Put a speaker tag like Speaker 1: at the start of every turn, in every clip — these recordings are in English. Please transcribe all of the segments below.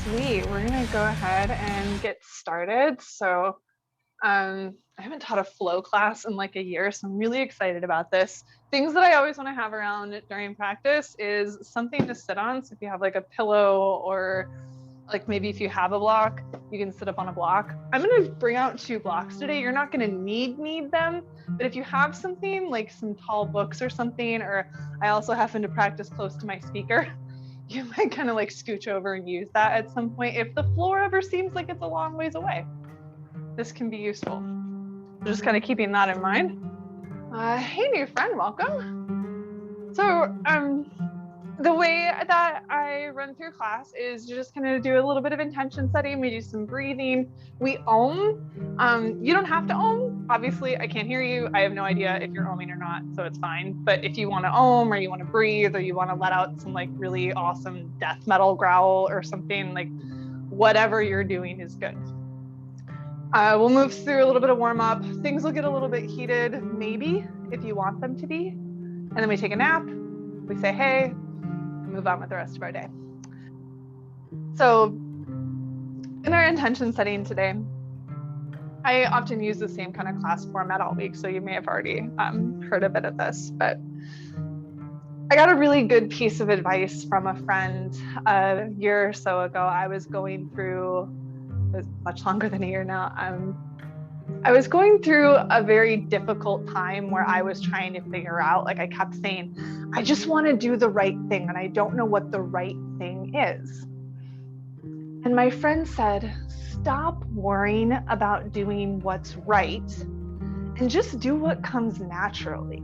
Speaker 1: Sweet. We're gonna go ahead and get started. I haven't taught a flow class in like a year, so I'm really excited about this. Things that I always want to have around during practice is something to sit on. So if you have like a pillow or like maybe if you have a block, you can sit up on a block. I'm gonna bring out 2 blocks today. You're not gonna need them, but if you have something like some tall books or something, or I also happen to practice close to my speaker, you might kind of like scooch over and use that at some point if the floor ever seems like it's a long ways away. This can be useful. Just kind of keeping that in mind. Hey, new friend, welcome. The way that I run through class is you just kind of do a little bit of intention setting. We do some breathing. We ohm. You don't have to ohm. Obviously, I can't hear you. I have no idea if you're ohming or not, so it's fine. But if you want to ohm or you want to breathe or you want to let out some like really awesome death metal growl or something, like whatever you're doing is good. We'll move through a little bit of warm up. Things will get a little bit heated, maybe, if you want them to be. And then we take a nap. We say, hey, move on with the rest of our day. So in our intention setting today, I often use the same kind of class format all week, so you may have already heard a bit of this, but I got a really good piece of advice from a friend a year or so ago. I was going through, it was much longer than a year now, I was going through a very difficult time where I was trying to figure out, like I kept saying, I just want to do the right thing and I don't know what the right thing is. And my friend said, stop worrying about doing what's right and just do what comes naturally.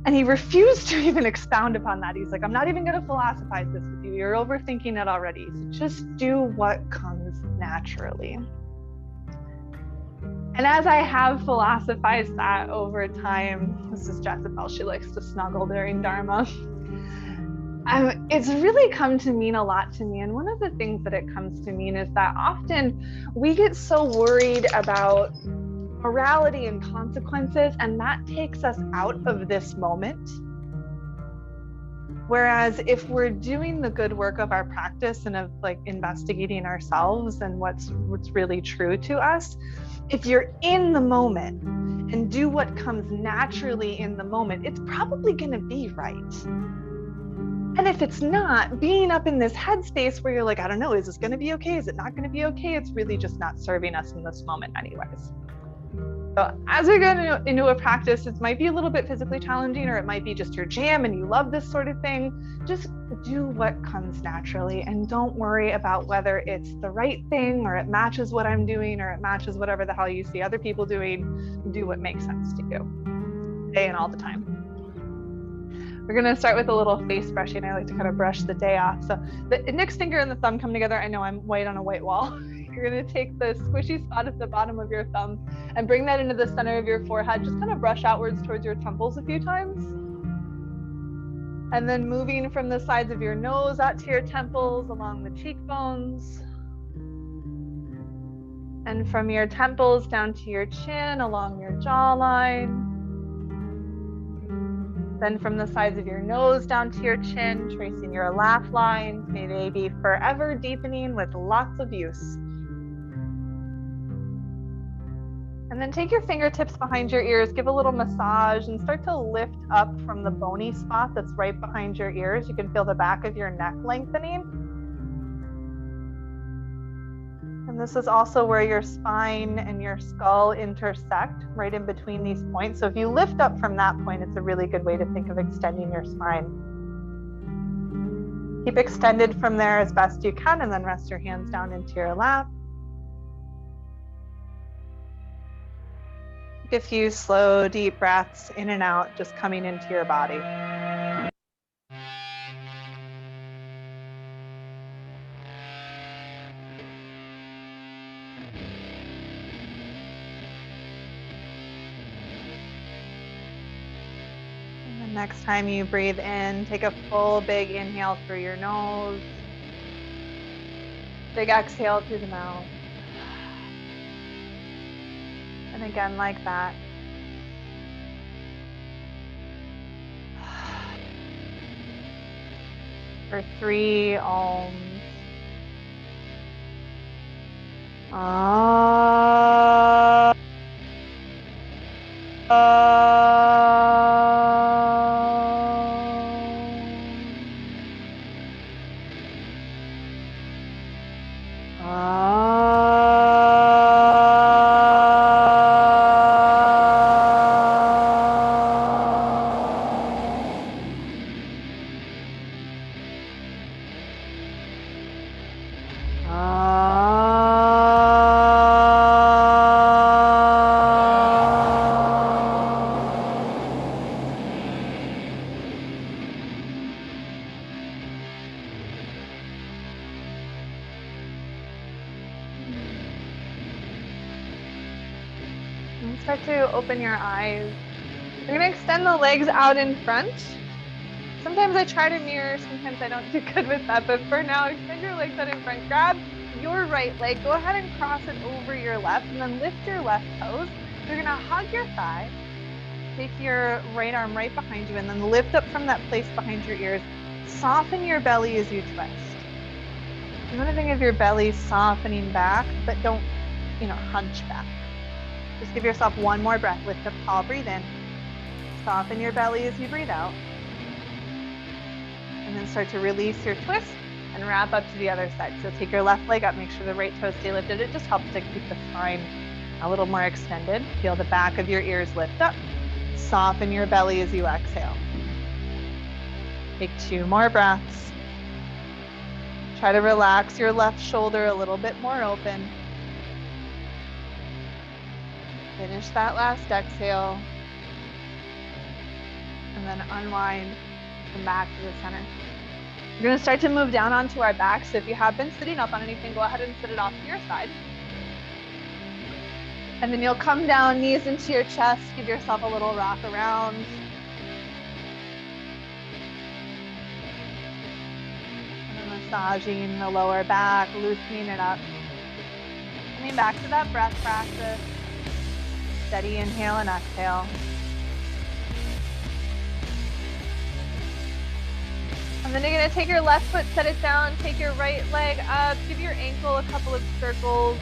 Speaker 1: And he refused to even expound upon that. He's like, I'm not even going to philosophize this with you. You're overthinking it already. So just do what comes naturally. And as I have philosophized that over time, this is Jezebel, she likes to snuggle during Dharma. It's really come to mean a lot to me. And one of the things that it comes to mean is that often we get so worried about morality and consequences, and that takes us out of this moment. Whereas if we're doing the good work of our practice and of like investigating ourselves and what's really true to us, if you're in the moment and do what comes naturally in the moment, it's probably going to be right. And if it's not, being up in this headspace where you're like, I don't know, is this going to be okay? Is it not going to be okay? It's really just not serving us in this moment anyways. So as we go into a practice, it might be a little bit physically challenging, or it might be just your jam and you love this sort of thing. Just do what comes naturally and don't worry about whether it's the right thing or it matches what I'm doing or it matches whatever the hell you see other people doing. Do what makes sense to you today and all the time. We're going to start with a little face brushing. I like to kind of brush the day off. So the index finger and the thumb come together. I know I'm white on a white wall. You're going to take the squishy spot at the bottom of your thumb and bring that into the center of your forehead. Just kind of brush outwards towards your temples a few times. And then moving from the sides of your nose out to your temples, along the cheekbones. And from your temples down to your chin, along your jawline. Then from the sides of your nose down to your chin, tracing your laugh lines. May they be forever deepening with lots of use. And then take your fingertips behind your ears, give a little massage, and start to lift up from the bony spot that's right behind your ears. You can feel the back of your neck lengthening. And this is also where your spine and your skull intersect, right in between these points. So if you lift up from that point, it's a really good way to think of extending your spine. Keep extended from there as best you can, and then rest your hands down into your lap. Take a few slow, deep breaths in and out, just coming into your body. Next time you breathe in, take a full big inhale through your nose. Big exhale through the mouth. And again, like that. For 3 ohms. Ah. And start to open your eyes. You're gonna extend the legs out in front. Sometimes I try to mirror, sometimes I don't do good with that, but for now, extend your legs out in front. Grab your right leg, go ahead and cross it over your left, and then lift your left toes. You're gonna hug your thigh, take your right arm right behind you, and then lift up from that place behind your ears. Soften your belly as you twist. You wanna think of your belly softening back, but don't, hunch back. Just give yourself one more breath. Lift up tall, breathe in. Soften your belly as you breathe out. And then start to release your twist and wrap up to the other side. So take your left leg up, make sure the right toes stay lifted. It just helps to keep the spine a little more extended. Feel the back of your ears lift up. Soften your belly as you exhale. Take 2 more breaths. Try to relax your left shoulder a little bit more open. Finish that last exhale. And then unwind, come back to the center. We're gonna start to move down onto our back. So if you have been sitting up on anything, go ahead and sit it off to your side. And then you'll come down, knees into your chest, give yourself a little rock around. And massaging the lower back, loosening it up. Coming back to that breath practice. Steady inhale and exhale. And then you're gonna take your left foot, set it down, take your right leg up, give your ankle a couple of circles.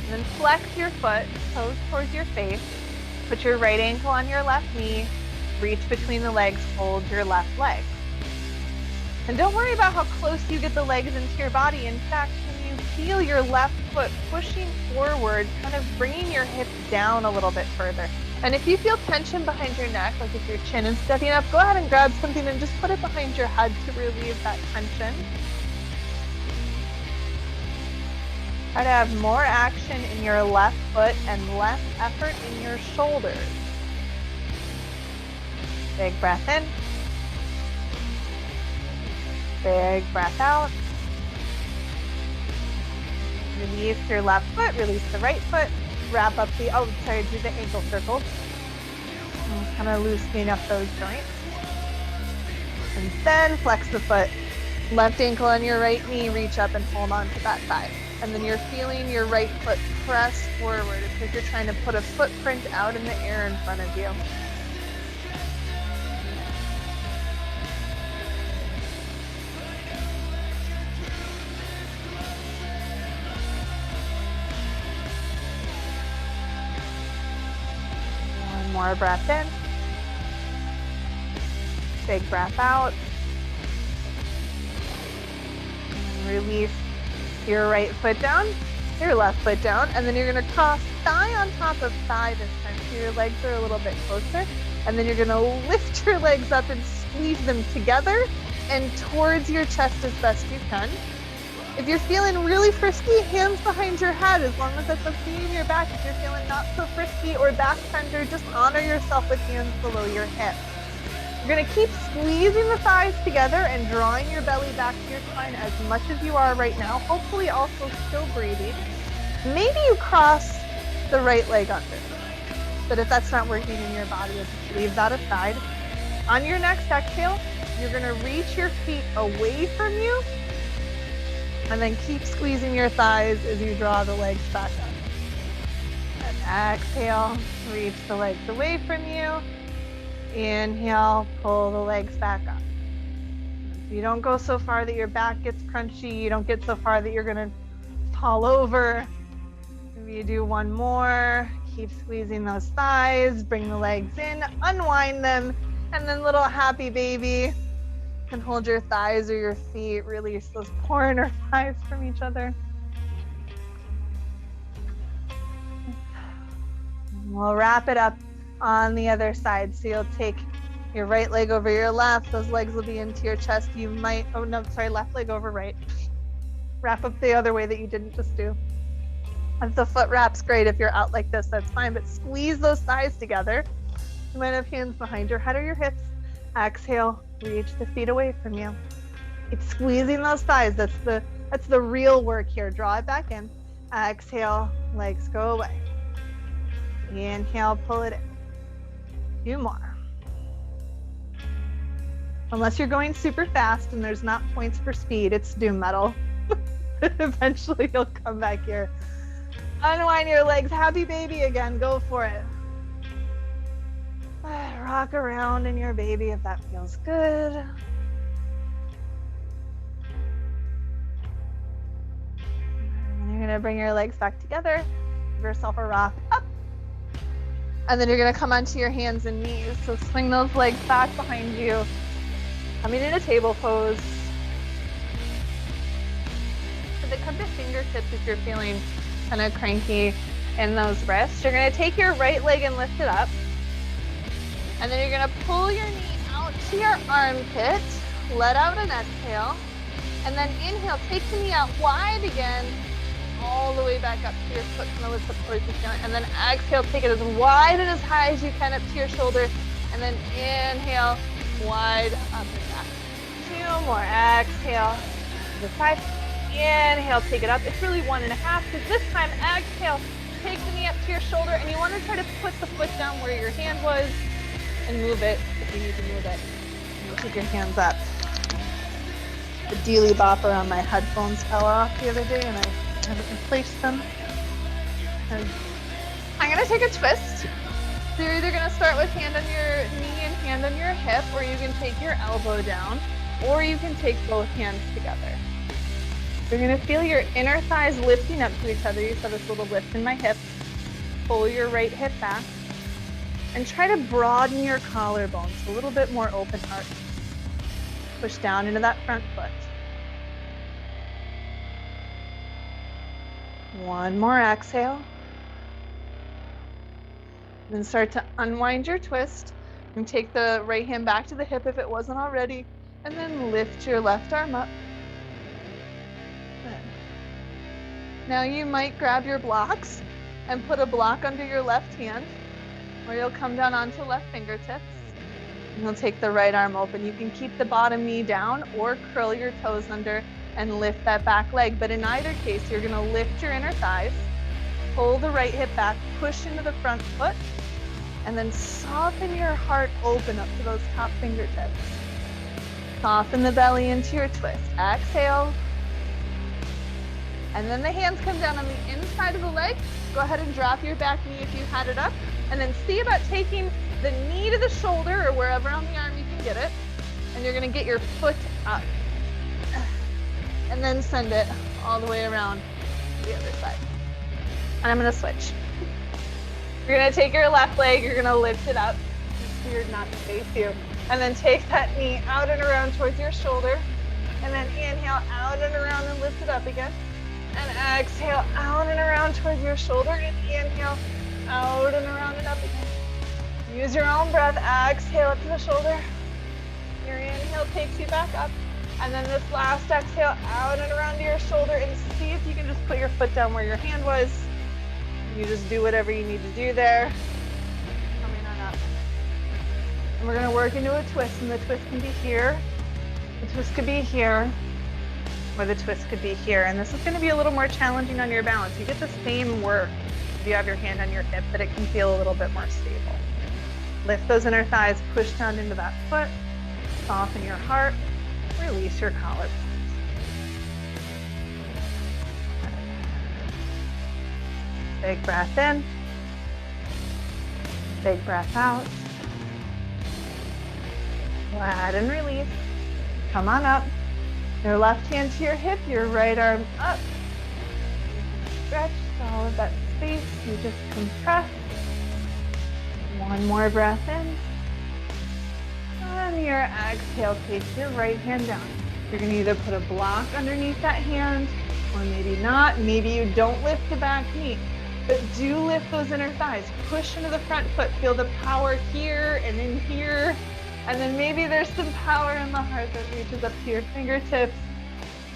Speaker 1: And then flex your foot, toes towards your face. Put your right ankle on your left knee, reach between the legs, hold your left leg. And don't worry about how close you get the legs into your body. In fact, when you feel your left foot pushing forward, kind of bringing your hips down a little bit further. And if you feel tension behind your neck, like if your chin is sticking up, go ahead and grab something and just put it behind your head to relieve that tension. Try to have more action in your left foot and less effort in your shoulders. Big breath in. Big breath out. Release your left foot, release the right foot. Wrap up do the ankle circles. And kind of loosening up those joints. And then flex the foot. Left ankle on your right knee, reach up and hold on to that thigh. And then you're feeling your right foot press forward. It's like you're trying to put a footprint out in the air in front of you. More breath in. Big breath out. And release your right foot down, your left foot down, and then you're gonna cross thigh on top of thigh this time. So your legs are a little bit closer. And then you're gonna lift your legs up and squeeze them together and towards your chest as best you can. If you're feeling really frisky, hands behind your head, as long as that's okay in your back. If you're feeling not so frisky or back tender, just honor yourself with hands below your hips. You're gonna keep squeezing the thighs together and drawing your belly back to your spine as much as you are right now, hopefully also still breathing. Maybe you cross the right leg under, but if that's not working in your body, just leave that aside. On your next exhale, you're gonna reach your feet away from you, and then keep squeezing your thighs as you draw the legs back up. And exhale, reach the legs away from you. Inhale, pull the legs back up. So you don't go so far that your back gets crunchy. You don't get so far that you're gonna fall over. Maybe you do one more. Keep squeezing those thighs, bring the legs in, unwind them, and then little happy baby. You can hold your thighs or your feet, release those poor inner thighs from each other. We'll wrap it up on the other side. So you'll take your right leg over your left. Those legs will be into your chest. You might, oh no, sorry, left leg over right. Wrap up the other way that you didn't just do. If the foot wraps, great. If you're out like this, that's fine. But squeeze those thighs together. You might have hands behind your head or your hips. Exhale, reach the feet away from you. Keep squeezing those thighs. That's the real work here. Draw it back in. Exhale, legs go away. Inhale, pull it in. A few more. Unless you're going super fast and there's not points for speed, it's doom metal. Eventually you'll come back here. Unwind your legs. Happy baby again. Go for it. Rock around in your baby if that feels good. And you're going to bring your legs back together. Give yourself a rock up. And then you're going to come onto your hands and knees. So swing those legs back behind you. Coming into table pose. So then come to fingertips if you're feeling kind of cranky in those wrists. You're going to take your right leg and lift it up. And then you're going to pull your knee out to your armpit. Let out an exhale. And then inhale, take the knee out wide again. All the way back up to your foot, kind of lift up towards the ceiling. And then exhale, take it as wide and as high as you can up to your shoulder. And then inhale, wide up and back. Two more. Exhale to the side. Inhale, take it up. It's really 1.5, because this time, exhale, take the knee up to your shoulder, and you want to try to put the foot down where your hand was and move it if you need to move it. And keep your hands up. The dealy bopper on my headphones fell off the other day, and I haven't replaced them. And I'm going to take a twist. So you're either going to start with hand on your knee and hand on your hip, or you can take your elbow down, or you can take both hands together. You're going to feel your inner thighs lifting up to each other. You saw this little lift in my hip. Pull your right hip back. And try to broaden your collarbone, so a little bit more open heart. Push down into that front foot. One more exhale. Then start to unwind your twist. And take the right hand back to the hip if it wasn't already. And then lift your left arm up. Now you might grab your blocks and put a block under your left hand, or you'll come down onto left fingertips. And you'll take the right arm open. You can keep the bottom knee down or curl your toes under and lift that back leg. But in either case, you're gonna lift your inner thighs, pull the right hip back, push into the front foot, and then soften your heart open up to those top fingertips. Soften the belly into your twist. Exhale. And then the hands come down on the inside of the leg. Go ahead and drop your back knee if you had it up. And then see about taking the knee to the shoulder or wherever on the arm you can get it. And you're gonna get your foot up. And then send it all the way around to the other side. And I'm gonna switch. You're gonna take your left leg, you're gonna lift it up. It's weird not to face you. And then take that knee out and around towards your shoulder. And then inhale out and around and lift it up again. And exhale out and around towards your shoulder, and inhale out and around and up again. Use your own breath. Exhale up to the shoulder. Your inhale takes you back up. And then this last exhale out and around to your shoulder, and see if you can just put your foot down where your hand was. You just do whatever you need to do there. Coming on up. And we're going to work into a twist, and the twist can be here. The twist could be here. Or the twist could be here. And this is going to be a little more challenging on your balance. You get the same work if you have your hand on your hip, but it can feel a little bit more stable. Lift those inner thighs, push down into that foot, soften your heart, release your collarbones. Big breath in, big breath out. Flat and release. Come on up. Your left hand to your hip, your right arm up. stretched all of that space. You just compress. One more breath in. On your exhale, place your right hand down. You're going to either put a block underneath that hand or maybe not. Maybe you don't lift the back knee, but do lift those inner thighs. Push into the front foot. Feel the power here and in here. And then maybe there's some power in the heart that reaches up to your fingertips.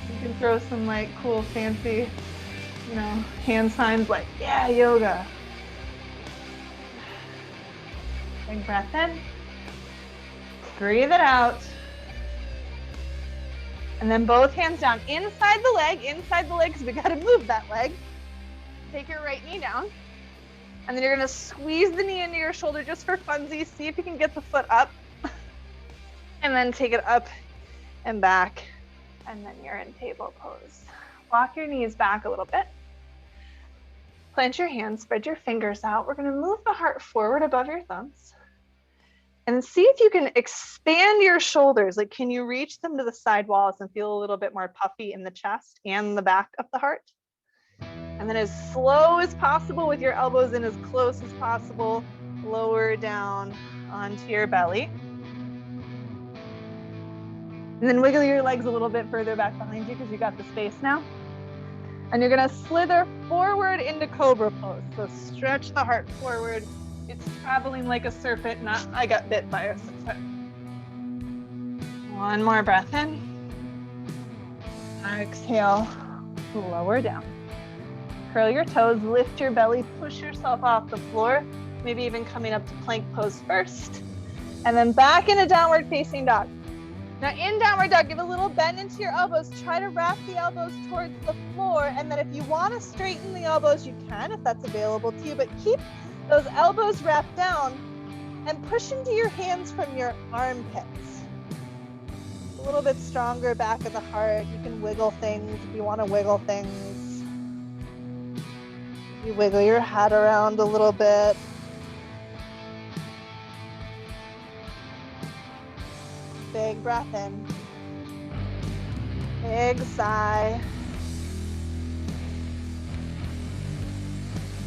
Speaker 1: You can throw some like cool, fancy, hand signs like, yeah, yoga. Big breath in. Breathe it out. And then both hands down inside the leg, because we got to move that leg. Take your right knee down. And then you're going to squeeze the knee into your shoulder just for funsies. See if you can get the foot up. And then take it up and back. And then you're in table pose. Walk your knees back a little bit. Plant your hands, spread your fingers out. We're going to move the heart forward above your thumbs. And see if you can expand your shoulders. Like, can you reach them to the side walls and feel a little bit more puffy in the chest and the back of the heart? And then as slow as possible with your elbows in as close as possible, lower down onto your belly. And then wiggle your legs a little bit further back behind you because you got the space now. And you're gonna slither forward into cobra pose. So stretch the heart forward. It's traveling like a serpent, not I got bit by a serpent. One more breath in. Exhale, lower down. Curl your toes, lift your belly, push yourself off the floor, maybe even coming up to plank pose first. And then back into downward facing dog. Now in downward dog, give a little bend into your elbows. Try to wrap the elbows towards the floor. And then if you want to straighten the elbows, you can if that's available to you. But keep those elbows wrapped down and push into your hands from your armpits. A little bit stronger back of the heart. You can wiggle things if you want to wiggle things. You wiggle your head around a little bit. Big breath in. Big sigh.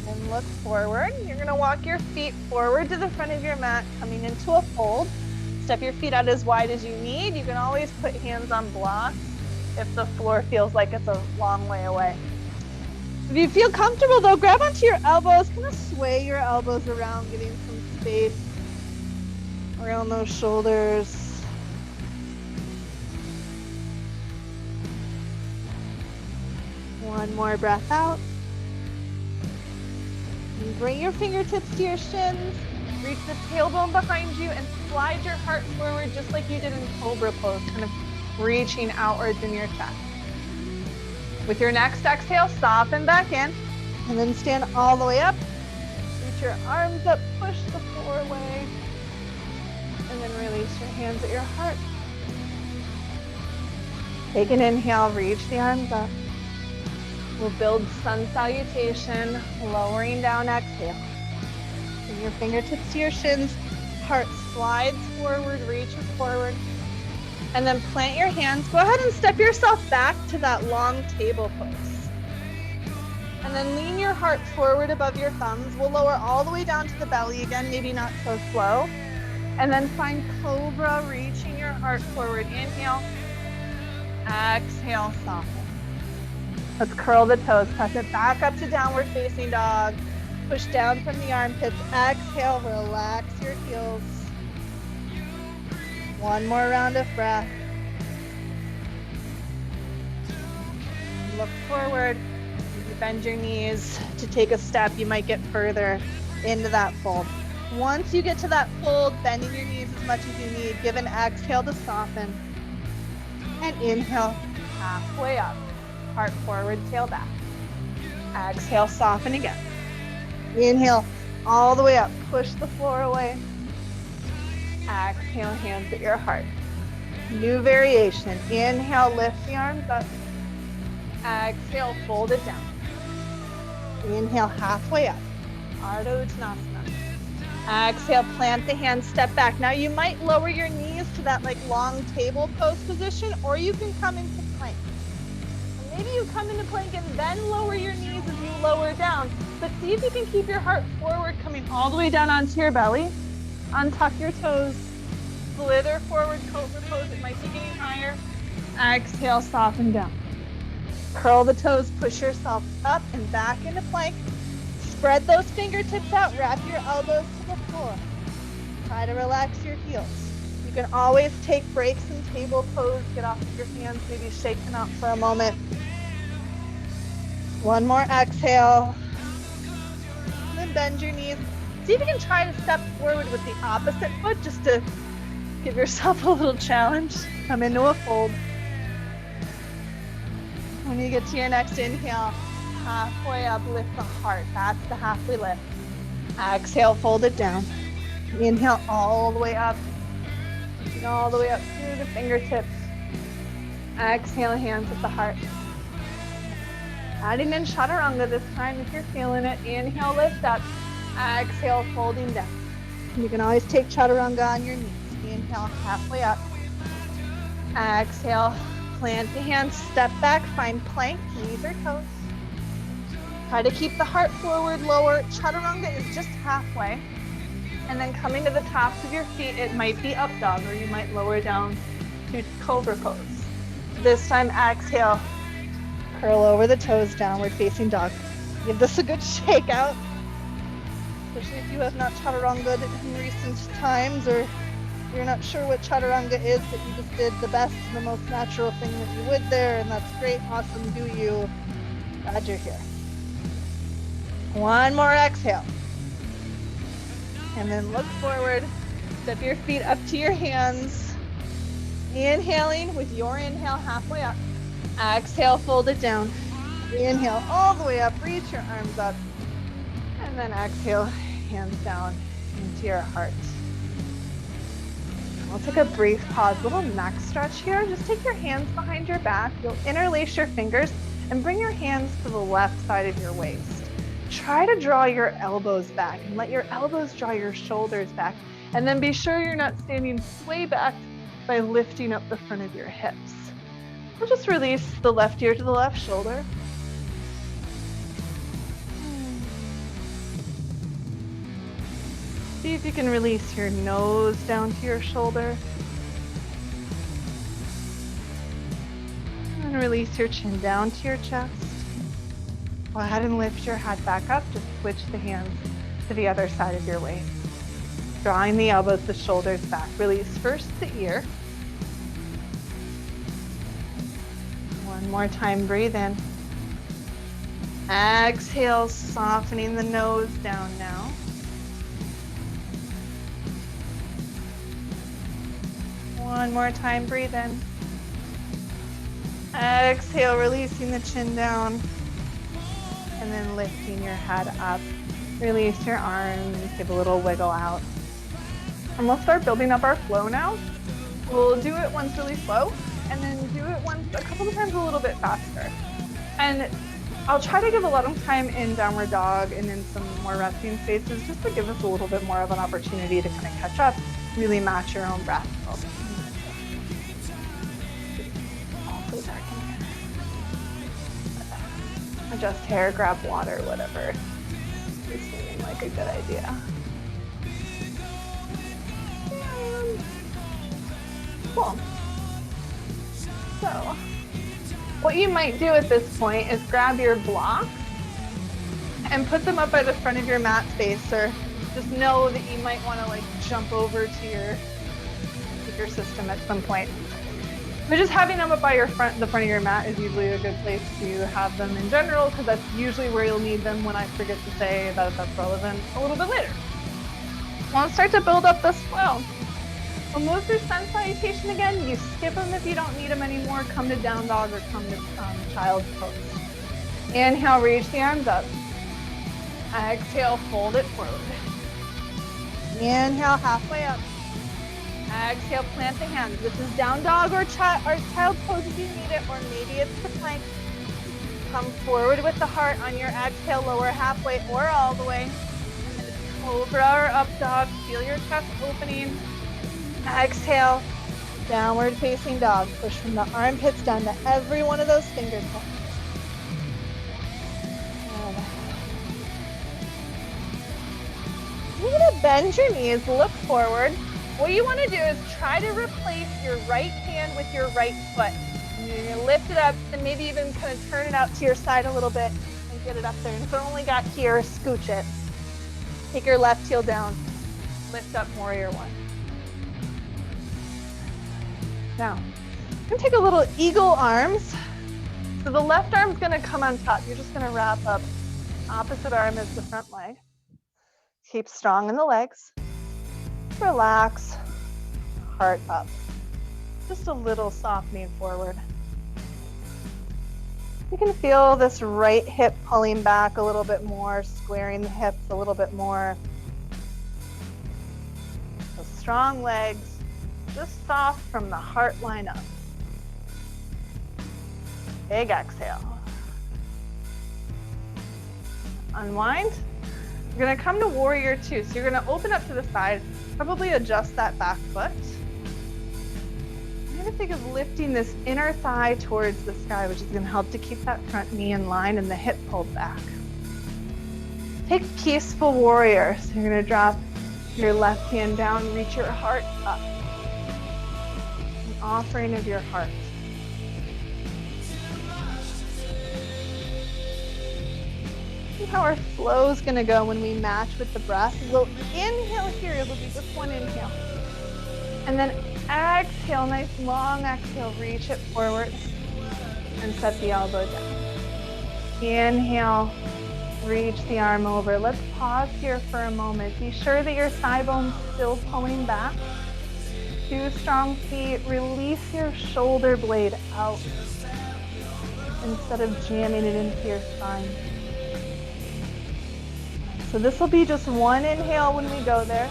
Speaker 1: And look forward. You're going to walk your feet forward to the front of your mat, coming into a fold. Step your feet out as wide as you need. You can always put hands on blocks if the floor feels like it's a long way away. If you feel comfortable though, grab onto your elbows, kind of sway your elbows around, getting some space around those shoulders. One more breath out. And bring your fingertips to your shins. Reach the tailbone behind you and slide your heart forward just like you did in cobra pose, kind of reaching outwards in your chest. With your next exhale, soften back in and then stand all the way up. Reach your arms up, push the floor away, and then release your hands at your heart. Take an inhale, reach the arms up. We'll build sun salutation, lowering down, exhale. Bring your fingertips to your shins, heart slides forward, reaches forward. And then plant your hands. Go ahead and step yourself back to that long table pose. And then lean your heart forward above your thumbs. We'll lower all the way down to the belly again, maybe not so slow. And then find cobra, reaching your heart forward. Inhale, exhale, soften. Let's curl the toes, press it back up to downward facing dog. Push down from the armpits. Exhale, relax your heels. One more round of breath. Look forward. You bend your knees to take a step. You might get further into that fold. Once you get to that fold, bending your knees as much as you need. Give an exhale to soften. And inhale, halfway up. Heart forward, tail back. Exhale, soften again. Inhale, all the way up. Push the floor away. Exhale, hands at your heart. New variation. Inhale, lift the arms up. Exhale, fold it down. Inhale, halfway up. Ardha Uttanasana. Exhale, plant the hands, step back. Now you might lower your knees to that like long table pose position, or you can come into plank. Maybe you come into plank and then lower your knees as you lower down, but see if you can keep your heart forward, coming all the way down onto your belly. Untuck your toes, slither forward, cobra pose. It might be getting higher. Exhale, soften down. Curl the toes, push yourself up and back into plank. Spread those fingertips out, wrap your elbows to the floor. Try to relax your heels. You can always take breaks in table pose, get off of your hands, maybe shake them out for a moment. One more exhale. And then bend your knees. See if you can try to step forward with the opposite foot just to give yourself a little challenge. Come into a fold. When you get to your next inhale, halfway up, lift the heart. That's the halfway lift. Exhale, fold it down. Inhale all the way up. And all the way up through the fingertips. Exhale, hands at the heart. Adding in chaturanga this time if you're feeling it. Inhale, lift up. Exhale, folding down. You can always take chaturanga on your knees. Inhale, halfway up. Exhale, plant the hands, step back, find plank, knees or toes. Try to keep the heart forward, lower. Chaturanga is just halfway. And then coming to the tops of your feet, it might be up dog, or you might lower down to cobra pose. This time, exhale, curl over the toes, downward facing dog. Give this a good shake out, especially if you have not chaturanga in recent times, or you're not sure what chaturanga is, but you just did the best and the most natural thing that you would there, and that's great, awesome, do you. Glad you're here. One more exhale. And then look forward, step your feet up to your hands. Inhaling with your inhale halfway up. Exhale, fold it down. Inhale all the way up, reach your arms up. And then exhale, hands down into your heart. We'll take a brief pause, little neck stretch here. Just take your hands behind your back. You'll interlace your fingers and bring your hands to the left side of your waist. Try to draw your elbows back and let your elbows draw your shoulders back. And then be sure you're not standing way back by lifting up the front of your hips. We'll just release the left ear to the left shoulder. See if you can release your nose down to your shoulder. And release your chin down to your chest. Go ahead and lift your head back up. Just switch the hands to the other side of your waist. Drawing the elbows, the shoulders back. Release first the ear. One more time, breathe in. Exhale, softening the nose down now. One more time, breathe in. Exhale, releasing the chin down. And then lifting your head up. Release your arms, give a little wiggle out. And we'll start building up our flow now. We'll do it once really slow, and then do it once a couple of times a little bit faster. And I'll try to give a lot of time in downward dog and in some more resting spaces, just to give us a little bit more of an opportunity to kind of catch up, really match your own breath. Also dark in here. Adjust hair, grab water, whatever is seeming like a good idea. Cool. So, what you might do at this point is grab your blocks and put them up by the front of your mat space, or just know that you might want to like jump over to your speaker system at some point. But just having them up by the front of your mat is usually a good place to have them in general, because that's usually where you'll need them when I forget to say that that's relevant a little bit later. We'll start to build up this flow. We'll move through sun salutation again. You skip them if you don't need them anymore. Come to down dog or come to child's pose. Inhale, reach the arms up. Exhale, fold it forward. Inhale, halfway up. Exhale, plant the hands. This is down dog or child's pose if you need it, or maybe it's the plank. Come forward with the heart on your exhale, lower halfway or all the way. And cobra or up dog. Feel your chest opening. Exhale, downward facing dog. Push from the armpits down to every one of those fingertips. Bend your knees, look forward. What you want to do is try to replace your right hand with your right foot. And you're going to lift it up and maybe even kind of turn it out to your side a little bit and get it up there. And if it only got here, scooch it. Take your left heel down. Lift up warrior one. Now, I'm going to take a little eagle arms. So the left arm's going to come on top. You're just going to wrap up. Opposite arm is the front leg. Keep strong in the legs. Relax. Heart up. Just a little softening forward. You can feel this right hip pulling back a little bit more, squaring the hips a little bit more. So strong legs, just soft from the heart line up. Big exhale. Unwind. You're gonna come to warrior two. So you're gonna open up to the side, probably adjust that back foot. I'm gonna think of lifting this inner thigh towards the sky, which is gonna help to keep that front knee in line and the hip pulled back. Take peaceful warrior. So you're gonna drop your left hand down, reach your heart up. An offering of your heart. See how our flow is going to go when we match with the breath. We'll inhale here. It'll be just one inhale. And then exhale, nice long exhale. Reach it forward and set the elbow down. Inhale, reach the arm over. Let's pause here for a moment. Be sure that your thigh bone's still pulling back. 2 strong feet. Release your shoulder blade out instead of jamming it into your spine. So this will be just one inhale when we go there.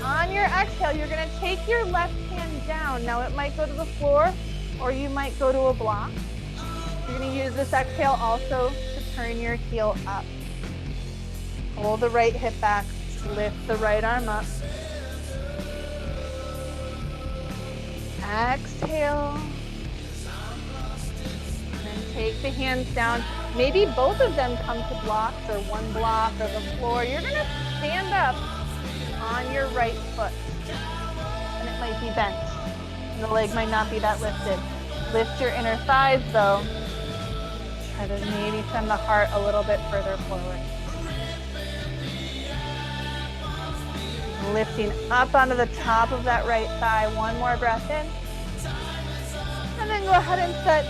Speaker 1: On your exhale, you're going to take your left hand down. Now it might go to the floor or you might go to a block. You're going to use this exhale also to turn your heel up. Hold the right hip back, lift the right arm up. Exhale. And take the hands down. Maybe both of them come to blocks or one block or the floor. You're going to stand up on your right foot. And it might be bent. And the leg might not be that lifted. Lift your inner thighs though. Try to maybe send the heart a little bit further forward. Lifting up onto the top of that right thigh. One more breath in. And then go ahead and set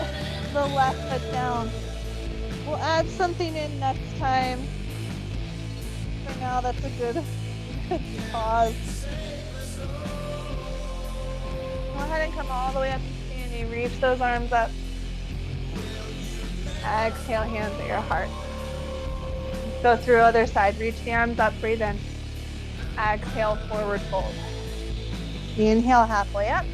Speaker 1: the left foot down. We'll add something in next time. For now, that's a good pause. Go ahead and come all the way up to standing. Reach those arms up. Exhale, hands at your heart. Go through other side. Reach the arms up, breathe in. Exhale, forward fold. Inhale, halfway up.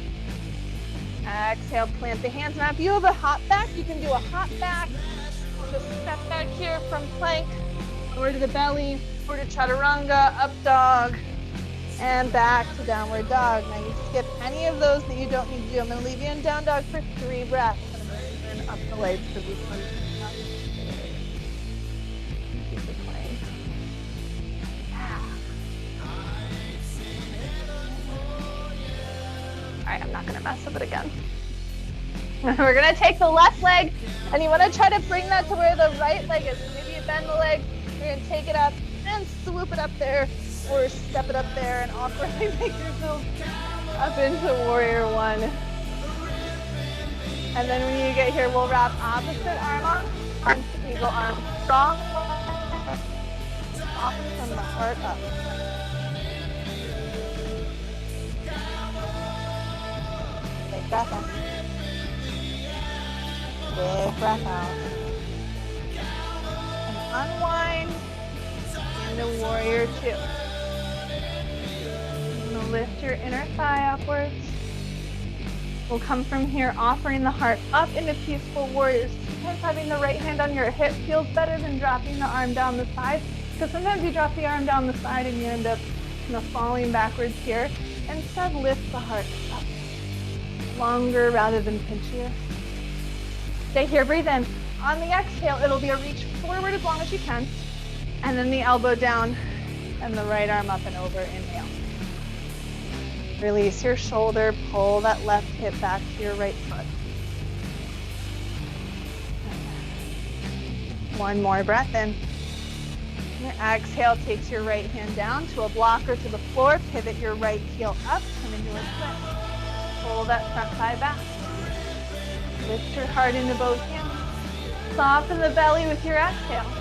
Speaker 1: Exhale, plant the hands. Now if you have a hop back, you can do a hop back. Just step back here from plank, or to the belly, or to chaturanga, up dog, and back to downward dog. Now you skip any of those that you don't need to do. I'm going to leave you in down dog for 3 breaths. I'm going to turn up the legs because this one's not. Keep it playing. All right, I'm not going to mess with it again. We're going to take the left leg, and you want to try to bring that to where the right leg is. So maybe you bend the leg, you're going to take it up and swoop it up there, or step it up there and awkwardly make yourself up into warrior one. And then when you get here, we'll wrap opposite arm on, arm to eagle arm. Strong, often from the heart up. Big breath in. Big breath out. And unwind into warrior two. You're going to lift your inner thigh upwards. We'll come from here, offering the heart up into peaceful warriors. Sometimes having the right hand on your hip feels better than dropping the arm down the side, because sometimes you drop the arm down the side and you end up falling backwards here. Instead, lift the heart up. Longer rather than pinchier. Stay here, breathe in. On the exhale, it'll be a reach forward as long as you can. And then the elbow down and the right arm up and over, inhale. Release your shoulder, pull that left hip back to your right foot. One more breath in. Your exhale takes your right hand down to a block or to the floor, pivot your right heel up, come into a twist. Pull that front thigh back. Lift your heart into both hands. Soften the belly with your exhale.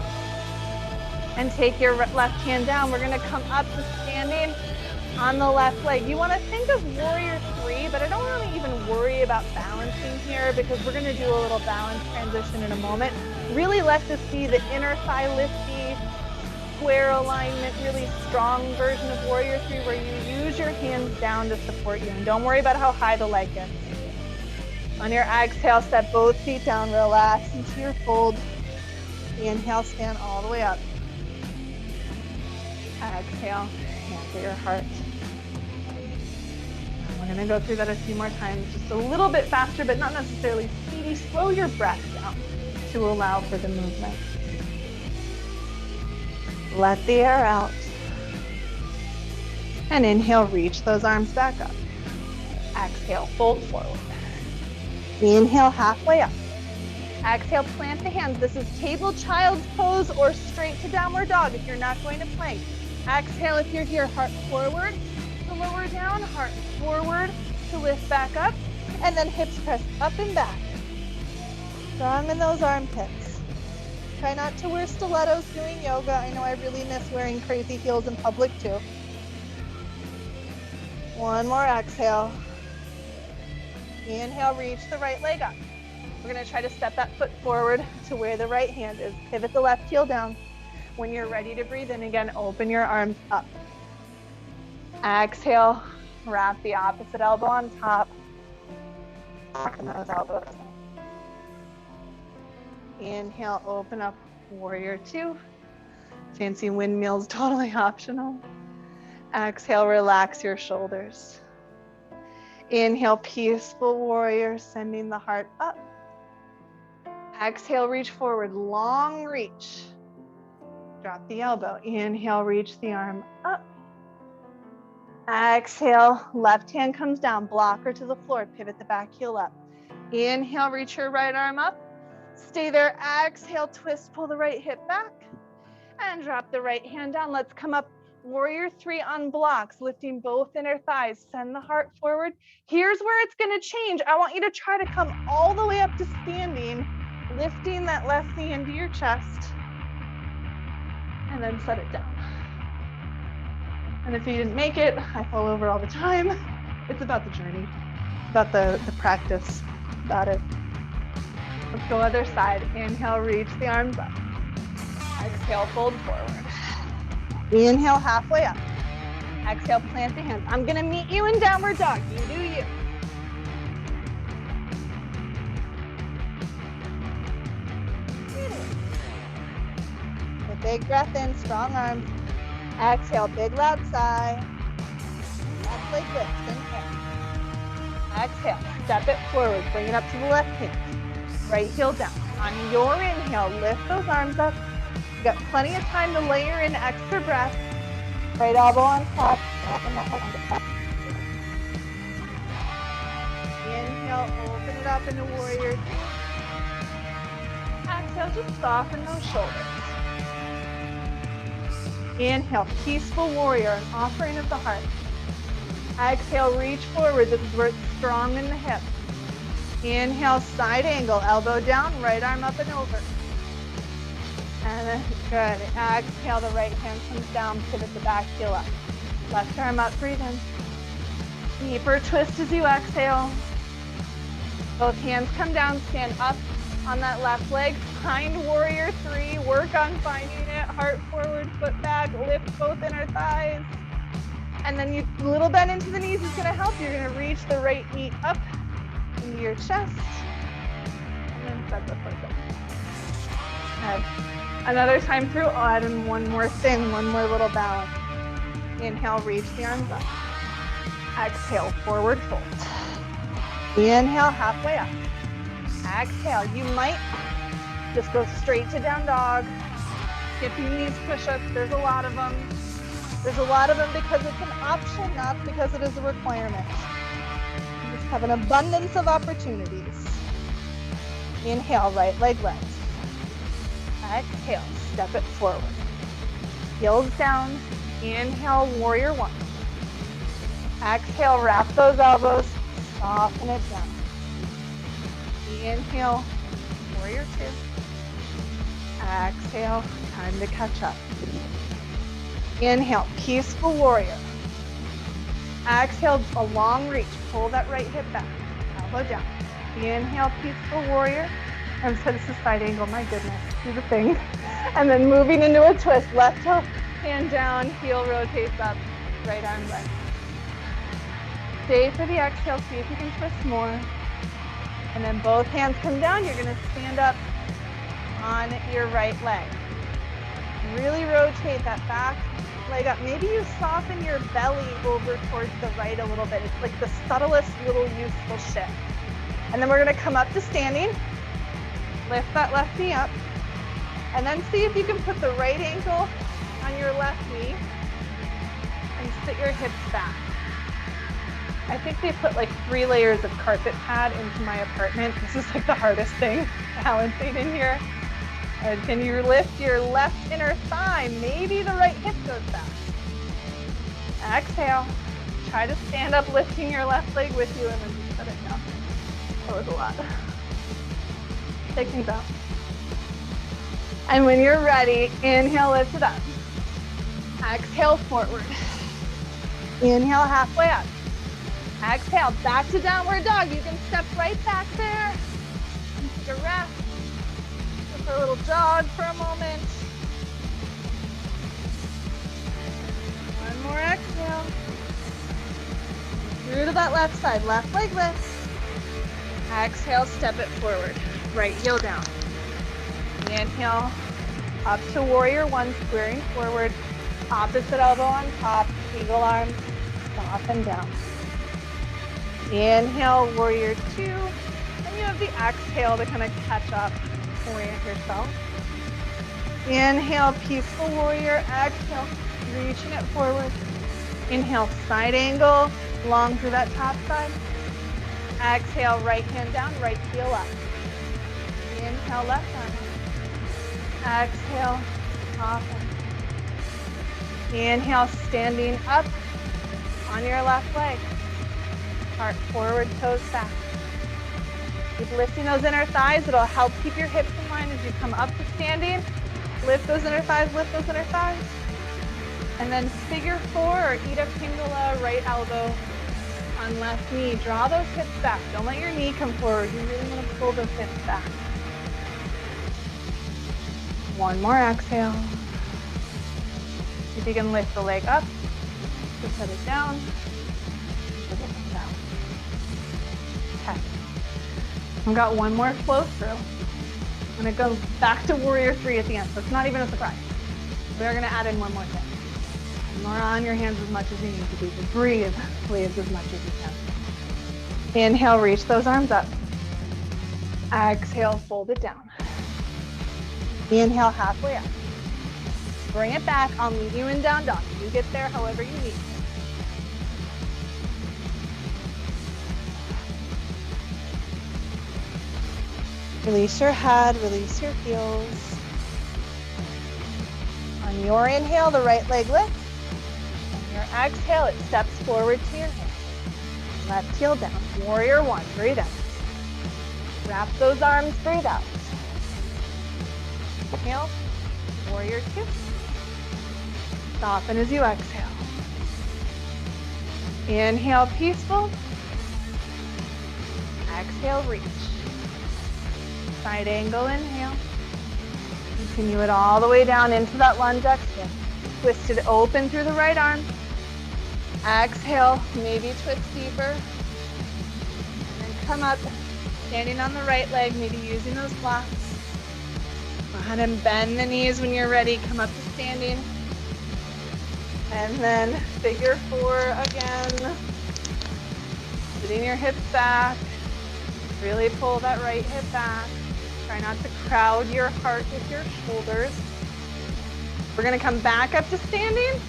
Speaker 1: And take your left hand down. We're gonna come up to standing on the left leg. You wanna think of warrior three, but I don't really even worry about balancing here because we're gonna do a little balance transition in a moment. Really let this be the inner thigh lifty, square alignment, really strong version of warrior three where you use your hands down to support you. And don't worry about how high the leg gets. On your exhale, step both feet down, relax into your fold. Inhale, stand all the way up. Exhale, hand to your heart. We're gonna go through that a few more times, just a little bit faster, but not necessarily speedy. Slow your breath down to allow for the movement. Let the air out. And inhale, reach those arms back up. Exhale, fold forward. Inhale, halfway up. Exhale, plant the hands. This is table child's pose or straight to downward dog if you're not going to plank. Exhale if you're here, heart forward to lower down, heart forward to lift back up, and then hips press up and back. Strong in those armpits. Try not to wear stilettos doing yoga. I know I really miss wearing crazy heels in public too. One more exhale. Inhale, reach the right leg up. We're gonna try to step that foot forward to where the right hand is. Pivot the left heel down. When you're ready to breathe in again, open your arms up. Exhale, wrap the opposite elbow on top. Open those elbows. Inhale, open up, warrior two. Fancy windmills, totally optional. Exhale, relax your shoulders. Inhale, peaceful warrior, sending the heart up. Exhale, reach forward, long reach. Drop the elbow. Inhale, reach the arm up. Exhale, left hand comes down, blocker to the floor, pivot the back heel up. Inhale, reach your right arm up. Stay there. Exhale, twist, pull the right hip back. And drop the right hand down. Let's come up. Warrior three on blocks, lifting both inner thighs. Send the heart forward. Here's where it's going to change. I want you to try to come all the way up to standing, lifting that left knee into your chest, and then set it down. And if you didn't make it, I fall over all the time. It's about the journey. It's about the practice. About it. Let's go other side. Inhale, reach the arms up. Exhale, fold forward. Inhale, halfway up. Exhale, plant the hands. I'm gonna meet you in downward dog. You do you. A big breath in, strong arms. Exhale, big loud sigh. Left leg lifts, inhale. Exhale, step it forward, bring it up to the left hand. Right heel down. On your inhale, lift those arms up. You got plenty of time to layer in extra breath. Right elbow on top. Inhale, open it up into warrior. Exhale, just soften those shoulders. Inhale, peaceful warrior, an offering of the heart. Exhale, reach forward. This is where it's strong in the hip. Inhale, side angle, elbow down, right arm up and over. And then, good. Exhale, the right hand comes down, pivot the back heel up. Left arm up, breathe in. Deeper twist as you exhale. Both hands come down, stand up on that left leg. Find warrior three, work on finding it. Heart forward, foot back, lift both inner thighs. And then you little bend into the knees is gonna help. You're gonna reach the right knee up into your chest. And then set the foot down. Another time through, I'll add in one more thing, one more little balance. Inhale, reach the arms up. Exhale, forward fold. Inhale, halfway up. Exhale, you might just go straight to down dog. Skipping these push-ups, there's a lot of them.
Speaker 2: There's a lot of them because it's an option, not because it is a requirement. You just have an abundance of opportunities. Inhale, right leg length. Exhale, step it forward. Heels down. Inhale, warrior one. Exhale, wrap those elbows, soften it down. Inhale, warrior two. Exhale, time to catch up. Inhale, peaceful warrior. Exhale, a long reach. Pull that right hip back. Elbow down. Inhale, peaceful warrior. I'm so this is side angle, my goodness. Do the thing. And then moving into a twist. Left hand down, heel rotates up, right arm bend. Stay for the exhale, see if you can twist more. And then both hands come down. You're gonna stand up on your right leg. Really rotate that back leg up. Maybe you soften your belly over towards the right a little bit. It's like the subtlest little useful shift. And then we're gonna come up to standing. Lift that left knee up. And then see if you can put the right ankle on your left knee and sit your hips back. I think they put like 3 layers of carpet pad into my apartment. This is like the hardest thing balancing in here. And can you lift your left inner thigh? Maybe the right hip goes back. Exhale. Try to stand up, lifting your left leg with you, and then just set it down. That was a lot. Take things out. And when you're ready, inhale, lift it up. Exhale, forward. Inhale, halfway up. Exhale, back to downward dog. You can step right back there. Take a rest. Just a little jog for a moment. One more exhale. Through to that left side. Left leg lifts. Exhale, step it forward. Right heel down. Inhale, up to warrior one, squaring forward. Opposite elbow on top, eagle arms, soften down. Inhale, warrior two. And you have the exhale to kind of catch up, orient yourself. Inhale, peaceful warrior. Exhale, reaching it forward. Inhale, side angle, long through that top side. Exhale, right hand down, right heel up. Inhale, left arm. Exhale, soften. Inhale, standing up on your left leg. Heart forward, toes back. Keep lifting those inner thighs. It'll help keep your hips in line as you come up to standing. Lift those inner thighs, lift those inner thighs. And then figure four or Ida Pingala, right elbow on left knee. Draw those hips back. Don't let your knee come forward. You really want to pull those hips back. One more exhale. If you can lift the leg up, just set it down. Okay. I've got one more flow through. I'm gonna go back to warrior three at the end, so it's not even a surprise. We're gonna add in one more thing. More on your hands as much as you need to do. Just breathe as much as you can. Inhale, reach those arms up. Exhale, fold it down. Inhale, halfway up. Bring it back. I'll meet you in down dog. You get there however you need. Release your head, release your heels. On your inhale, the right leg lifts. On your exhale, it steps forward to your hand. Left heel down. Warrior one. Breathe out. Wrap those arms. Breathe out. Inhale. Warrior two. Soften as you exhale. Inhale, peaceful. Exhale, reach. Side angle, inhale. Continue it all the way down into that lunge exhale. Twist it open through the right arm. Exhale, maybe twist deeper. And come up, standing on the right leg, maybe using those blocks. Go ahead and bend the knees when you're ready. Come up to standing. And then figure four again. Sitting your hips back. Really pull that right hip back. Try not to crowd your heart with your shoulders. We're gonna come back up to standing.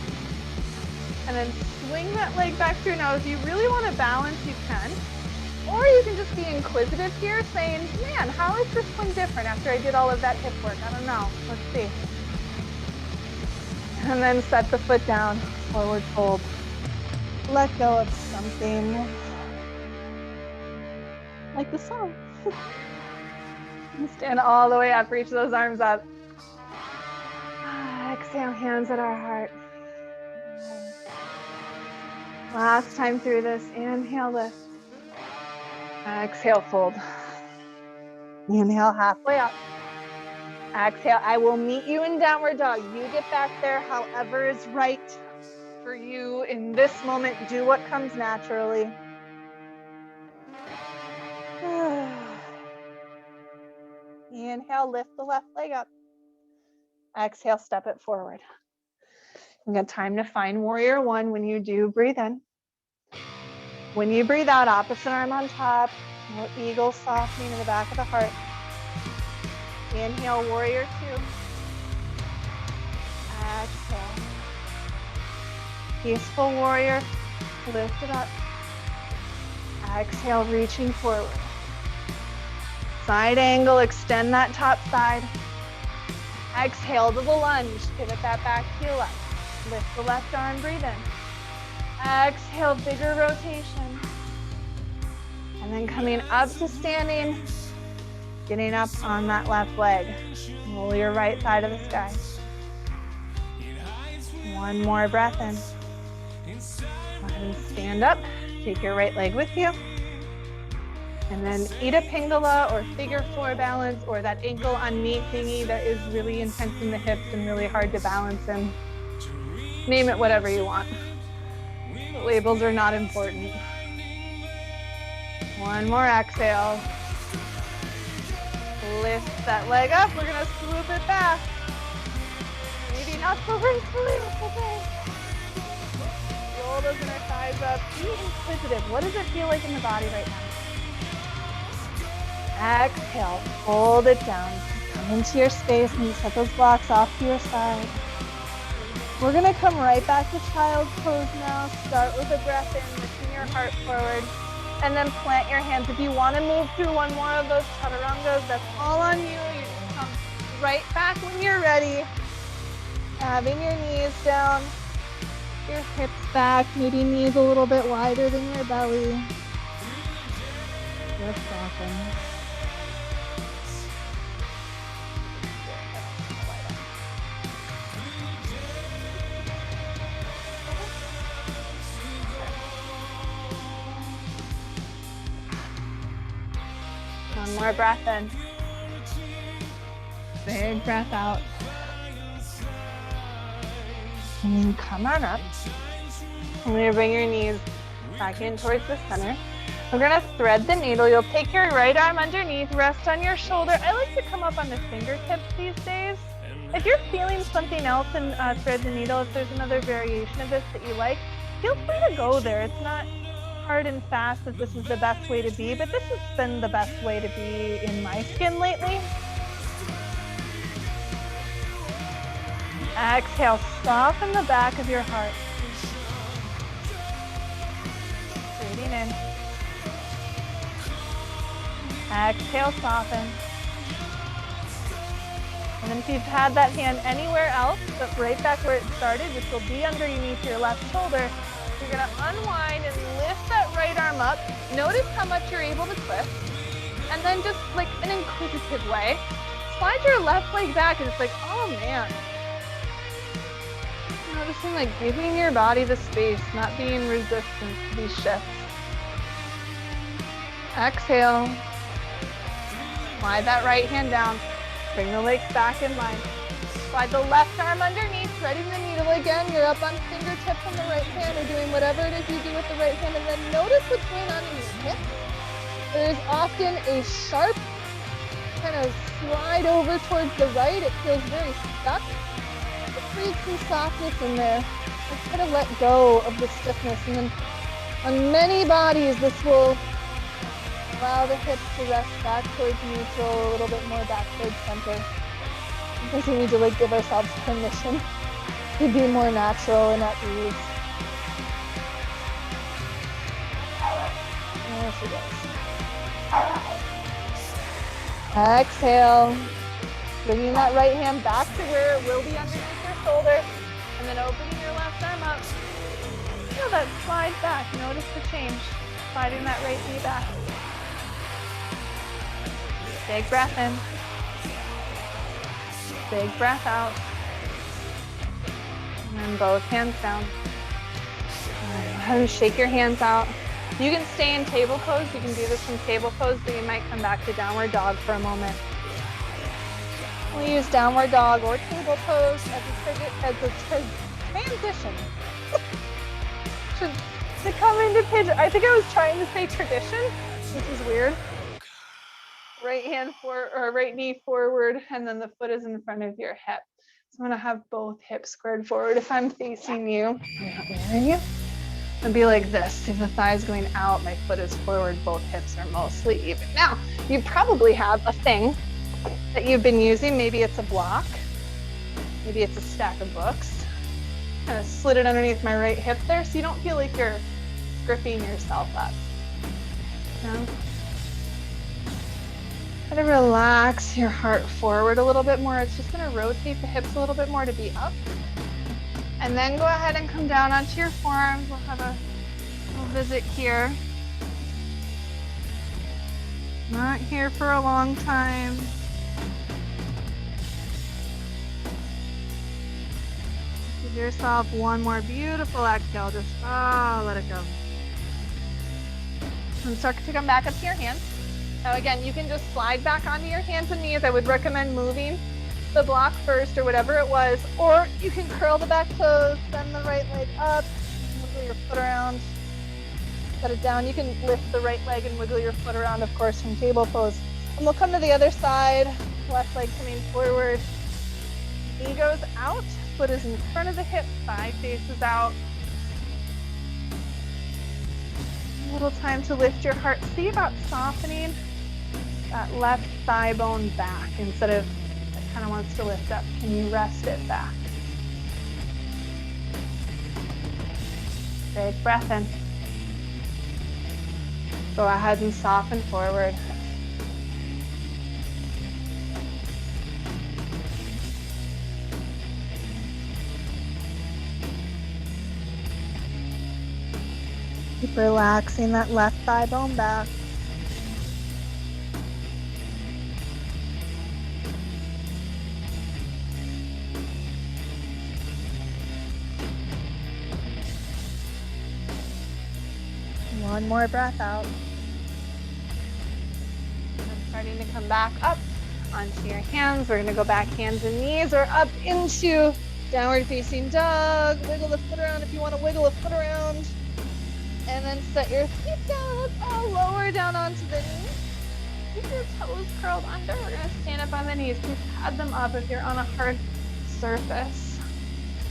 Speaker 2: And then swing that leg back through. Now, if you really want to balance, you can. Or you can just be inquisitive here, saying, man, how is this one different after I did all of that hip work? I don't know. Let's see. And then set the foot down, forward fold. Let go of something. Like the song. Stand all the way up, reach those arms up. Exhale, hands at our heart. Last time through this, inhale, lift. Exhale, fold. Inhale, halfway up. Exhale, I will meet you in downward dog. You get back there however is right for you in this moment. Do what comes naturally. Inhale, lift the left leg up. Exhale, step it forward. You got time to find warrior one. When you do, breathe in. When you breathe out, opposite arm on top, little eagle softening in the back of the heart. Inhale, warrior two. Exhale. Peaceful warrior, lift it up. Exhale, reaching forward. Side angle, extend that top side. Exhale to the lunge, pivot that back heel up. Lift the left arm, breathe in. Exhale, bigger rotation. And then coming up to standing, getting up on that left leg. Roll your right side of the sky. One more breath in. Go ahead and stand up. Take your right leg with you. And then Ida Pingala or figure four balance or that ankle on knee thingy that is really intense in the hips and really hard to balance in. Name it whatever you want. The labels are not important. One more exhale. Lift that leg up. We're gonna swoop it back. Maybe not so gracefully, that's okay. Roll those inner thighs up. Be inquisitive. What does it feel like in the body right now? Exhale, hold it down. Come into your space and set those blocks off to your side. We're gonna come right back to child's pose now. Start with a breath in, lifting your heart forward, and then plant your hands. If you wanna move through one more of those chaturangas, that's all on you. You just come right back when you're ready. Having your knees down, your hips back, maybe knees a little bit wider than your belly. Just soften. One more breath in. Big breath out. And then come on up. I'm going to bring your knees back in towards the center. We're going to thread the needle. You'll take your right arm underneath, rest on your shoulder. I like to come up on the fingertips these days. If you're feeling something else and thread the needle, if there's another variation of this that you like, feel free to go there. It's not hard and fast that this is the best way to be, but this has been the best way to be in my skin lately. Exhale, soften the back of your heart. Breathing in. Exhale, soften. And then if you've had that hand anywhere else, but right back where it started, which will be underneath your left shoulder, you're gonna unwind and lift that right arm up. Notice how much you're able to twist. And then just like an inquisitive way, slide your left leg back and it's like, oh man. Noticing like giving your body the space, not being resistant to these shifts. Exhale. Slide that right hand down. Bring the legs back in line. Slide the left arm underneath, threading the needle again. You're up on fingertips on the right hand or doing whatever it is you do with the right hand. And then notice what's going on in your hip. There's often a sharp kind of slide over towards the right. It feels very stuck. Create some softness in there. Just kind of let go of the stiffness. And then on many bodies, this will allow the hips to rest back towards neutral, a little bit more back towards center. Because we need to like give ourselves permission to be more natural and at ease. There she goes. Exhale. Bringing that right hand back to where it will be underneath your shoulder. And then opening your left arm up. Feel that slide back. Notice the change. Sliding that right knee back. Big breath in. Big breath out. And then both hands down. All right, go ahead and shake your hands out. You can stay in table pose. You can do this from table pose, but you might come back to downward dog for a moment. We'll use downward dog or table pose as a transition to come into pigeon. I think I was trying to say tradition, which is weird. Right hand forward or right knee forward, and then the foot is in front of your hip. So I'm gonna have both hips squared forward. If I'm facing you, I'm not mirroring you. And be like this. If the thigh is going out, my foot is forward, both hips are mostly even. Now, you probably have a thing that you've been using. Maybe it's a block. Maybe it's a stack of books. Kind of slid it underneath my right hip there so you don't feel like you're gripping yourself up. No? Try to relax your heart forward a little bit more. It's just going to rotate the hips a little bit more to be up. And then go ahead and come down onto your forearms. We'll have a little visit here. Not here for a long time. Give yourself one more beautiful exhale. Just, let it go. And start to come back up to your hands. Now again, you can just slide back onto your hands and knees. I would recommend moving the block first or whatever it was, or you can curl the back toes, bend the right leg up, wiggle your foot around, set it down. You can lift the right leg and wiggle your foot around, of course, from table pose. And we'll come to the other side, left leg coming forward, knee goes out, foot is in front of the hip, thigh faces out. A little time to lift your heart. See about softening that left thigh bone back instead of kind of wants to lift up. Can you rest it back? Big breath in. Go ahead and soften forward. Keep relaxing that left thigh bone back. One more breath out. And starting to come back up onto your hands. We're going to go back hands and knees or up into downward facing dog. Wiggle the foot around if you want to wiggle a foot around. And then set your feet down. Let's all lower down onto the knees. Keep your toes curled under. We're going to stand up on the knees. Please pad them up if you're on a hard surface.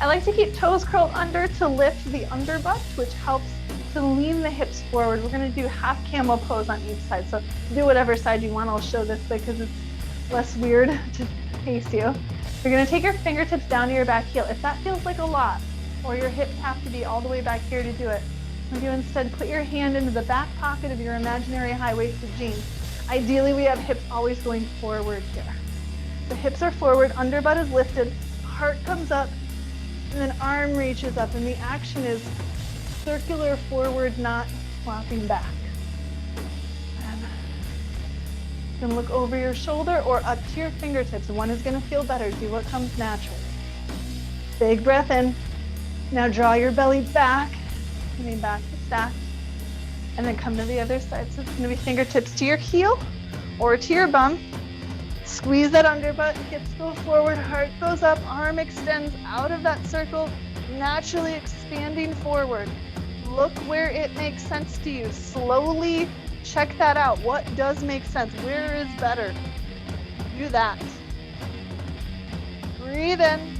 Speaker 2: I like to keep toes curled under to lift the underbutt, which helps to lean the hips forward. We're going to do half camel pose on each side. So do whatever side you want. I'll show this way because it's less weird to face you. You're going to take your fingertips down to your back heel. If that feels like a lot, or your hips have to be all the way back here to do it, would you instead put your hand into the back pocket of your imaginary high-waisted jeans? Ideally, we have hips always going forward here. The hips are forward, underbutt is lifted, heart comes up, and then arm reaches up, and the action is circular forward, not flopping back. And you can look over your shoulder or up to your fingertips. One is going to feel better. Do what comes naturally. Big breath in. Now draw your belly back, coming back to stack, and then come to the other side. So it's going to be fingertips to your heel or to your bum. Squeeze that underbutt, hips go forward, heart goes up, arm extends out of that circle, naturally expanding forward. Look where it makes sense to you. Slowly check that out. What does make sense? Where is better? Do that. Breathe in.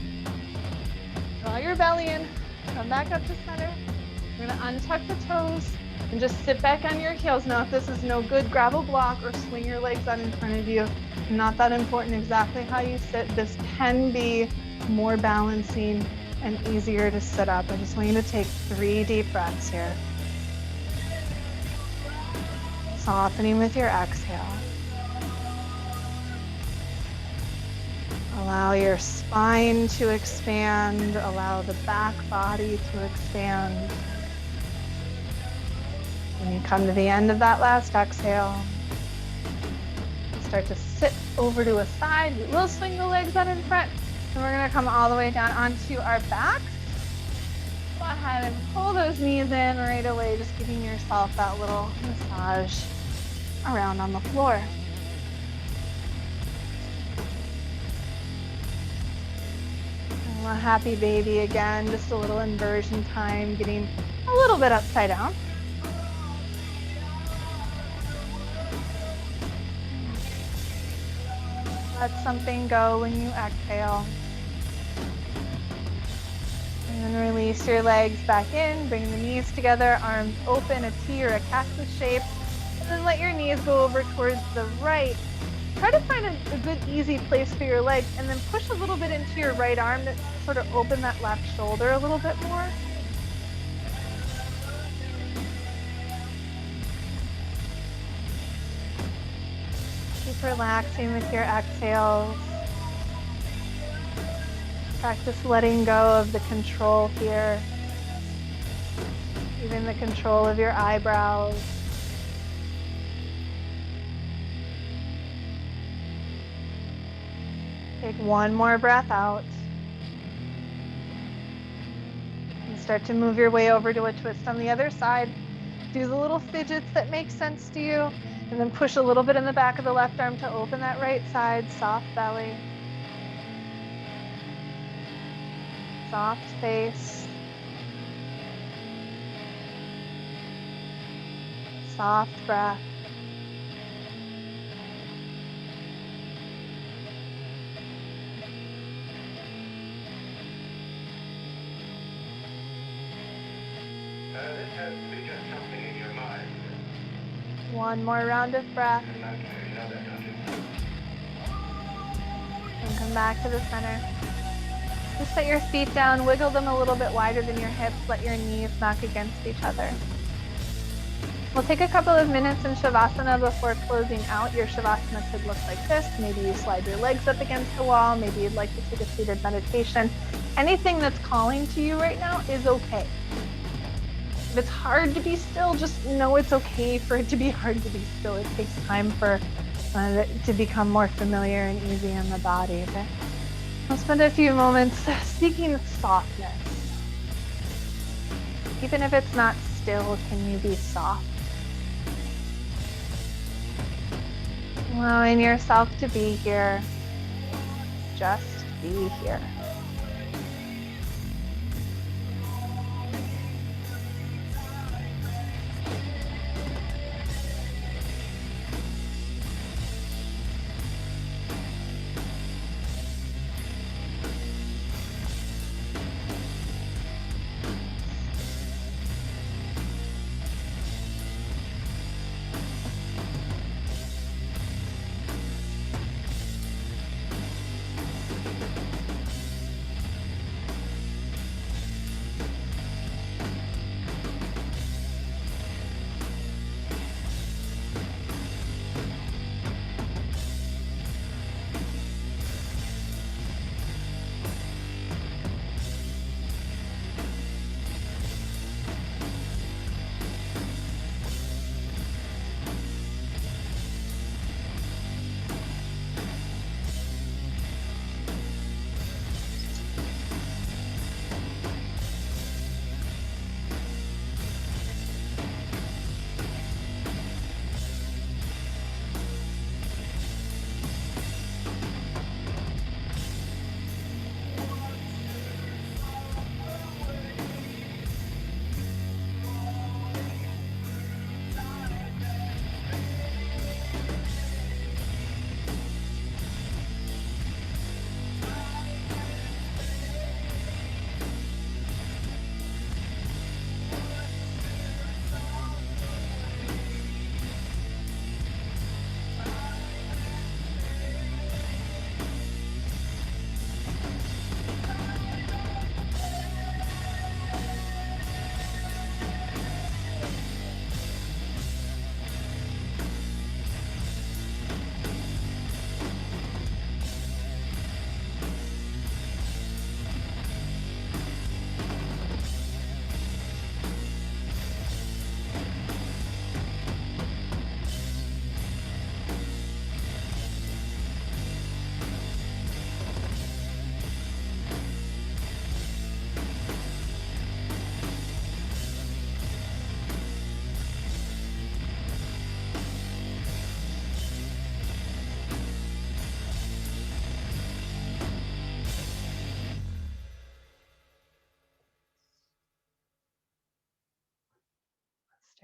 Speaker 2: Draw your belly in. Come back up to center. We're going to untuck the toes and just sit back on your heels. Now, if this is no good, grab a block or swing your legs out in front of you. Not that important exactly how you sit. This can be more balancing and easier to sit up. I just want you to take 3 deep breaths here. Softening with your exhale. Allow your spine to expand. Allow the back body to expand. When you come to the end of that last exhale, start to sit over to a side. We will swing the legs out in front. And we're going to come all the way down onto our back. Go ahead and pull those knees in right away, just giving yourself that little massage around on the floor. And a happy baby again, just a little inversion time, getting a little bit upside down. Let something go when you exhale. And then release your legs back in, bring the knees together, arms open, a T or a cactus shape. And then let your knees go over towards the right. Try to find a good easy place for your legs, and then push a little bit into your right arm to sort of open that left shoulder a little bit more. Keep relaxing with your exhales. Practice letting go of the control here, even the control of your eyebrows. Take one more breath out. And start to move your way over to a twist on the other side. Do the little fidgets that make sense to you, and then push a little bit in the back of the left arm to open that right side, soft belly. Soft face. Soft breath.
Speaker 3: This has to be just something in your mind.
Speaker 2: One more round of breath. And come back to the center. Just set your feet down, wiggle them a little bit wider than your hips, let your knees knock against each other. We'll take a couple of minutes in Shavasana before closing out. Your Shavasana could look like this. Maybe you slide your legs up against the wall. Maybe you'd like to take a seated meditation. Anything that's calling to you right now is okay. If it's hard to be still, just know it's okay for it to be hard to be still. It takes time for it to become more familiar and easy in the body. But I'll spend a few moments seeking softness. Even if it's not still, can you be soft? Allowing yourself to be here. Just be here.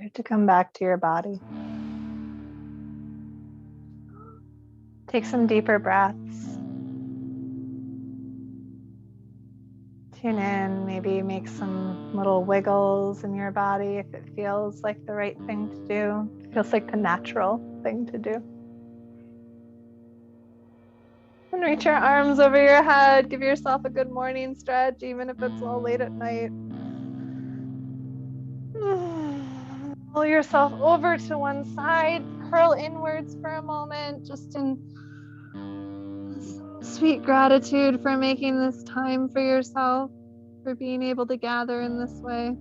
Speaker 2: Start to come back to your body. Take some deeper breaths. Tune in, maybe make some little wiggles in your body if it feels like the right thing to do. It feels like the natural thing to do. And reach your arms over your head. Give yourself a good morning stretch, even if it's a little late at night. Roll yourself over to one side. Curl inwards for a moment, just in sweet gratitude for making this time for yourself, for being able to gather in this way.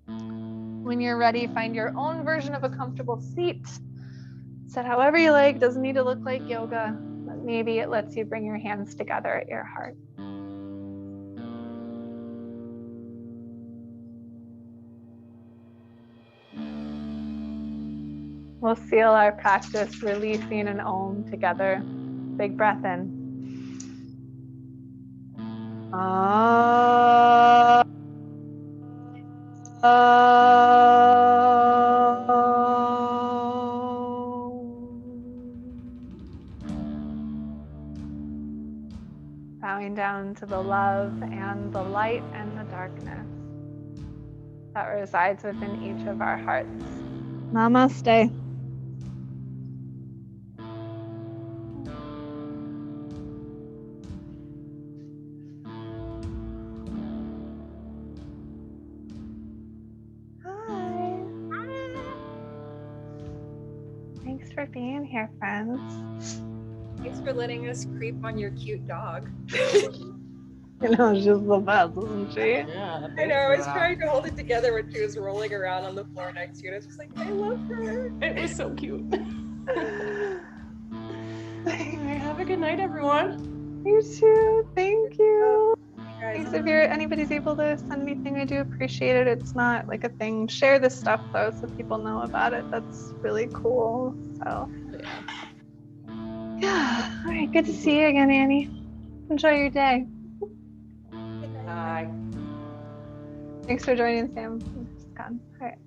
Speaker 2: When you're ready, find your own version of a comfortable seat. Sit however you like, doesn't need to look like yoga, but maybe it lets you bring your hands together at your heart. We'll seal our practice releasing an Om together. Big breath in. Bowing down to the love and the light and the darkness that resides within each of our hearts. Namaste. Thanks for being here, friends.
Speaker 4: Thanks for letting us creep on your cute dog.
Speaker 2: You know, she's the best, isn't she?
Speaker 5: Yeah,
Speaker 4: I know, I was trying to hold it together when she was rolling around on the floor next to you. And I was just like, I love her.
Speaker 5: It was so cute. Anyway, have a good night, everyone.
Speaker 2: You too. Thank you.
Speaker 4: Guys,
Speaker 2: Thanks. If anybody's able to send anything, I do appreciate it. It's not like a thing. Share this stuff though, so people know about it. That's really cool. So yeah. All right. Good to see you again, Annie. Enjoy your day.
Speaker 5: Bye.
Speaker 2: Thanks for joining, Sam. I'm just gone. All right.